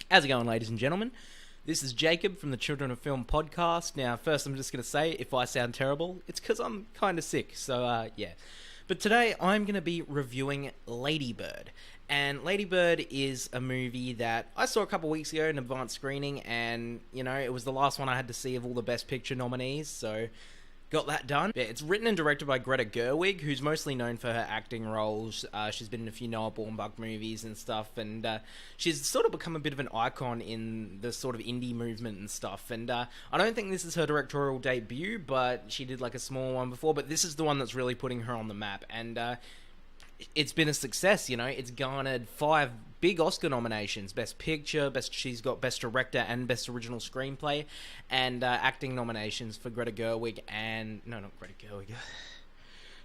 How's it going, ladies and gentlemen? This is Jacob from the Children of Film podcast. Now, first I'm just going to say, if I sound terrible, it's because I'm kind of sick, so yeah. But today I'm going to be reviewing Lady Bird. And Lady Bird is a movie that I saw a couple weeks ago in advanced screening, and, you know, it was the last one I had to see of all the Best Picture nominees, so got that done. Yeah, it's written and directed by Greta Gerwig, who's mostly known for her acting roles. She's been in a few Noah Baumbach movies and stuff, and she's sort of become a bit of an icon in the sort of indie movement and stuff. And I don't think this is her directorial debut, but she did like a small one before, but this is the one that's really putting her on the map. And it's been a success, you know. It's garnered 5 big Oscar nominations: Best Picture, she's got Best Director and Best Original Screenplay, and acting nominations for Greta Gerwig and... No, not Greta Gerwig.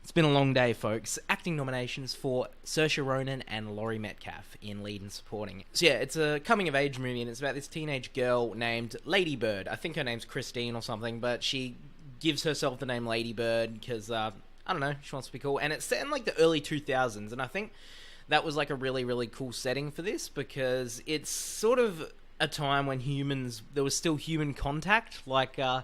It's been a long day, folks. Acting nominations for Saoirse Ronan and Laurie Metcalf in lead and supporting. So yeah, it's a coming-of-age movie, and it's about this teenage girl named Lady Bird. I think her name's Christine or something, but she gives herself the name Lady Bird because... I don't know, she wants to be cool. And it's set in like the early 2000s, and I think that was like a really, really cool setting for this, because it's sort of a time when there was still human contact, like, yeah,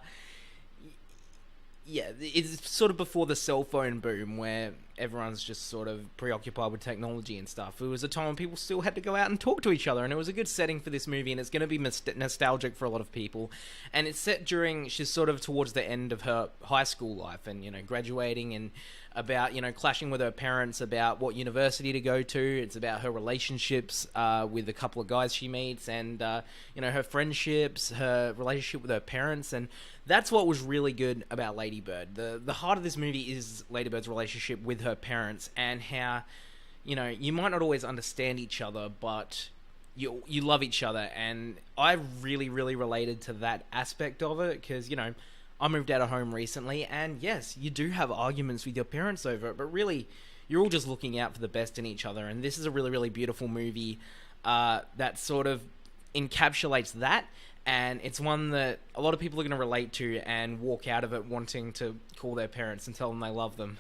it's sort of before the cell phone boom where everyone's just sort of preoccupied with technology and stuff. It was a time when people still had to go out and talk to each other, and it was a good setting for this movie, and it's going to be nostalgic for a lot of people. And it's set during, she's sort of towards the end of her high school life, and, you know, graduating, and about, you know, clashing with her parents about what university to go to. It's about her relationships with a couple of guys she meets, and, you know, her friendships, her relationship with her parents, and that's what was really good about Lady Bird. The heart of this movie is Lady Bird's relationship with her parents, and how, you know, you might not always understand each other, but you love each other. And I really, really related to that aspect of it, because, you know, I moved out of home recently, and yes, you do have arguments with your parents over it, but really, you're all just looking out for the best in each other. And this is a really, really beautiful movie that sort of encapsulates that. And it's one that a lot of people are going to relate to and walk out of it wanting to call their parents and tell them they love them.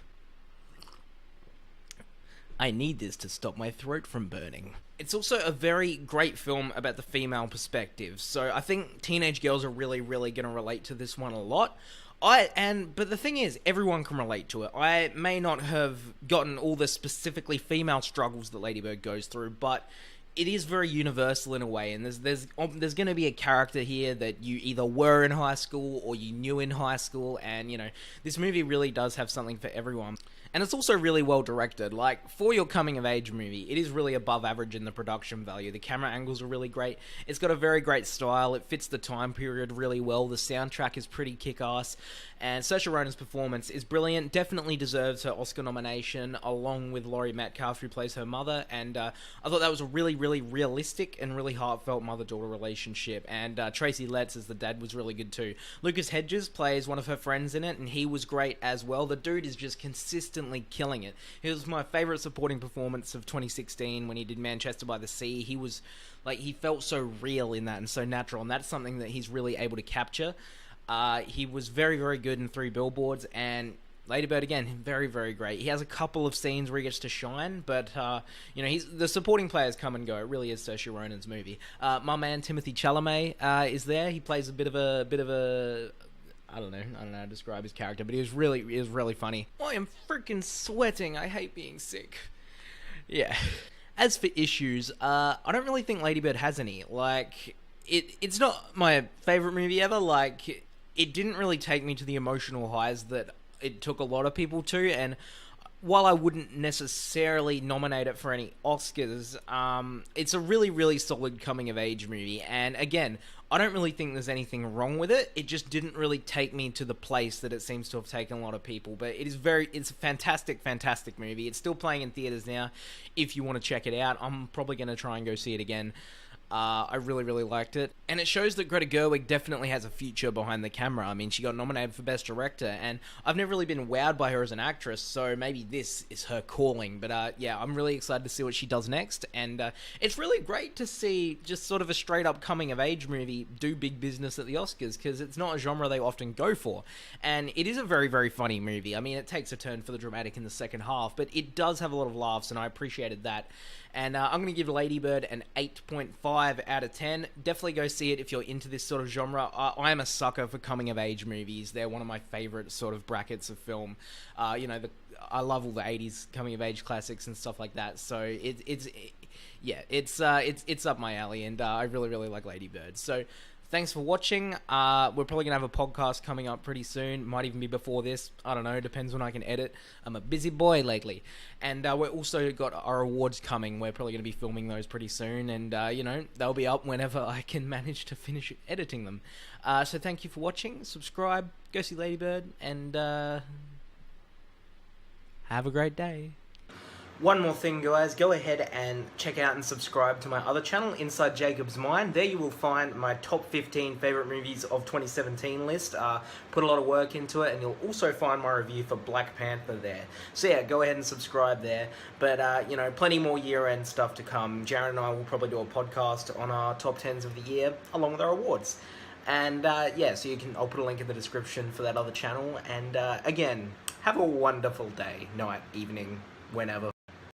I need this to stop my throat from burning. It's also a very great film about the female perspective. So I think teenage girls are really, really going to relate to this one a lot. But the thing is, everyone can relate to it. I may not have gotten all the specifically female struggles that Lady Bird goes through, but it is very universal in a way, and there's going to be a character here that you either were in high school or you knew in high school, and, you know, this movie really does have something for everyone. And it's also really well directed. Like, for your coming-of-age movie, it is really above average in the production value. The camera angles are really great. It's got a very great style. It fits the time period really well. The soundtrack is pretty kick-ass. And Saoirse Ronan's performance is brilliant. Definitely deserves her Oscar nomination, along with Laurie Metcalf, who plays her mother. And I thought that was a really, really realistic and really heartfelt mother-daughter relationship. And Tracy Letts as the dad was really good too. Lucas Hedges plays one of her friends in it, and he was great as well. The dude is just consistently killing it. It was my favourite supporting performance of 2016 when he did Manchester by the Sea. He was, like, he felt so real in that and so natural, and that's something that he's really able to capture. He was very, very good in 3 Billboards, and Lady Bird, again, very, very great. He has a couple of scenes where he gets to shine, but, you know, the supporting players come and go. It really is Saoirse Ronan's movie. My man, Timothee Chalamet, is there. He plays a bit of a I don't know how to describe his character, but he was really funny. I am freaking sweating. I hate being sick. Yeah. As for issues, I don't really think Lady Bird has any. Like, it's not my favorite movie ever. Like, it didn't really take me to the emotional highs that it took a lot of people to, and while I wouldn't necessarily nominate it for any Oscars, it's a really, really solid coming-of-age movie. And again, I don't really think there's anything wrong with it. It just didn't really take me to the place that it seems to have taken a lot of people. But it's a fantastic, fantastic movie. It's still playing in theaters now. If you want to check it out, I'm probably going to try and go see it again. I really, really liked it. And it shows that Greta Gerwig definitely has a future behind the camera. I mean, she got nominated for Best Director, and I've never really been wowed by her as an actress, so maybe this is her calling. But yeah, I'm really excited to see what she does next, and it's really great to see just sort of a straight-up coming-of-age movie do big business at the Oscars, because it's not a genre they often go for. And it is a very, very funny movie. I mean, it takes a turn for the dramatic in the second half, but it does have a lot of laughs, and I appreciated that. And I'm going to give Lady Bird an 8.5 5 out of 10. Definitely go see it if you're into this sort of genre. I am a sucker for coming-of-age movies. They're one of my favorite sort of brackets of film. I love all the 80s coming-of-age classics and stuff like that. So it's up my alley, and I really, really like Lady Bird. So thanks for watching. We're probably going to have a podcast coming up pretty soon. Might even be before this. I don't know. Depends when I can edit. I'm a busy boy lately. And we're also got our awards coming. We're probably going to be filming those pretty soon. And, they'll be up whenever I can manage to finish editing them. So thank you for watching. Subscribe. Go see Lady Bird. And have a great day. One more thing, guys, go ahead and check out and subscribe to my other channel, Inside Jacob's Mind. There you will find my top 15 favourite movies of 2017 list. Put a lot of work into it, and you'll also find my review for Black Panther there. So yeah, go ahead and subscribe there. But, plenty more year-end stuff to come. Jared and I will probably do a podcast on our top 10s of the year, along with our awards. And, so I'll put a link in the description for that other channel. And, again, have a wonderful day, night, evening, whenever.